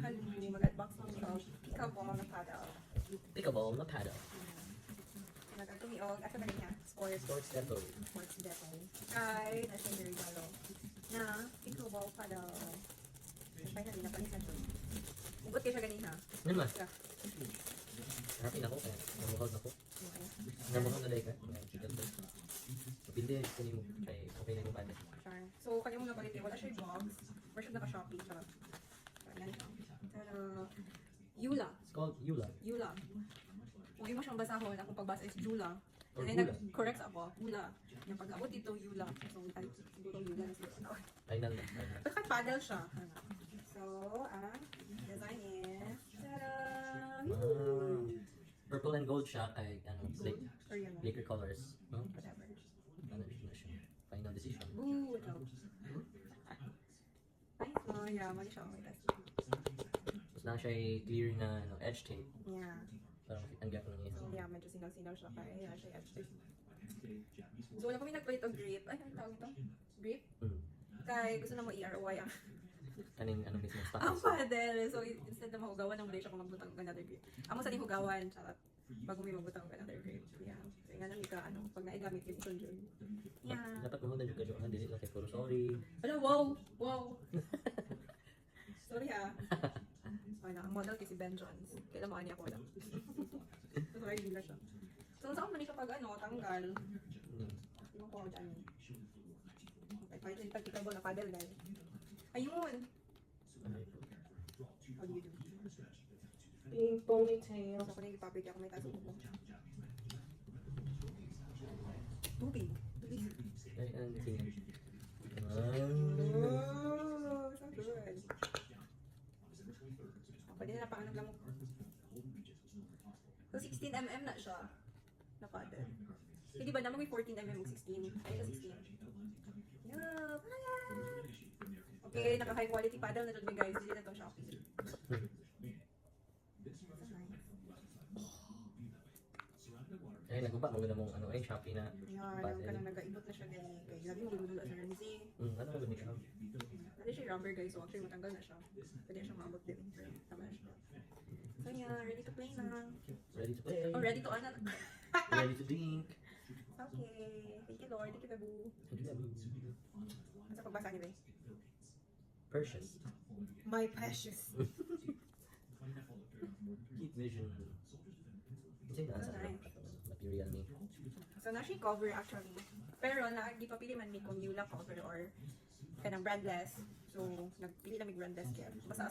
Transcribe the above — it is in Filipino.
Halo, mag-unbox ng shop. Pickleball na paddle. Pickleball na paddle. Nagatumiog. Asa na niya? Sports Depot. Sports Depot. Ay, nasa yung regalo. Na pickleball paddle. Finally, napanis na siya. Ugot kayo siya ganina. Yan ba? Yeah. Happy na ko kaya. Namuhod na ko. Namuhod na like Pindi ko ni mo. Kaya okay na yung paddle. Sure. So, kanya mo napalit wala siya yung box. Version naka-Shopee. Charot. Ayan siya. Pero, Yula. It's called Yula. Yula. Kung yung mo siyang basahon, akong pagbasa is Jula. Or And then Hula. nag-correct ako, Hula. Yung pag-abot dito, Yula. So, ay, siguro Yula na siguro. Final na. Final. Pero kahit paddle siya. So, ang design is, tada! Purple and gold siya kay ano, Or yun. Laker colors. No? Whatever. Ano na siya? Final decision. Boo! Ito. Nice, no? Yeah, mali siya. Okay, that's Tapos na siya clear na ano, edge tape. yeah. Parang ang gap lang So, niya. yeah, medyo sinaw-sinaw siya. Kaya, yeah, siya actually. So, wala kami nagpalit og grip. Ay, anong tawag ito? Grip? Kaya gusto na mo i-ROI ang Kaning ano mismo stock. ang paddle. So, instead na mahugawan ng Malaysia kung magbutang ng another grip. Amo sa ni hugawan, charot. Bago may magbutang ng another grip. Yeah. So, nga namin ka, ano, pag naigamit yun, ito yun. Yeah. Dapat mahal na juga Johan. Dili lang kay puro sorry. Ala, wow! Wow! Sorry ha. Ay na, ang model kay si Ben Jones. Kailan mo niya ako lang. So, sorry, hindi na siya. So, saan man siya pag ano, tanggal. Yung ko dyan. Okay, pwede yung pag-pickleball na paddle, guys. Ayun! How do you do? Pink ponytail. So, kung nag-public ako, may taso ko. Tubig. Tubig. Ay, ang tingin. Oh, so good. Pwede na napanganog lang mo. So, 16mm na siya. Na paddle. Hindi ba naman may 14mm o 16? Ay, na 16. Yeah! Okay, naka-high quality paddle na dyan guys. Hindi na itong Shopee. Ay, naguba mo na mong ano, ay Shopee na. Yeah, ka nang nag-aibot na siya gani. Kaya lagi mo gulula sa Ramsey. Ano mo ba siya? Ano siya rubber guys, so actually matanggal na siya. Pwede siya maabot din. Tama na siya. So yeah, ready to play na. Ready to play. Oh, ready to ano? Ready to drink. Okay. Thank you Lord. Thank you Babu. Ano sa pagbasa niyo eh? Precious. My precious. Keep vision. Kasi nasa material ni. So na siya cover actually. Pero di pa pili man mi kung Yula cover or kanang brandless. So nagpili na mi brandless kaya basta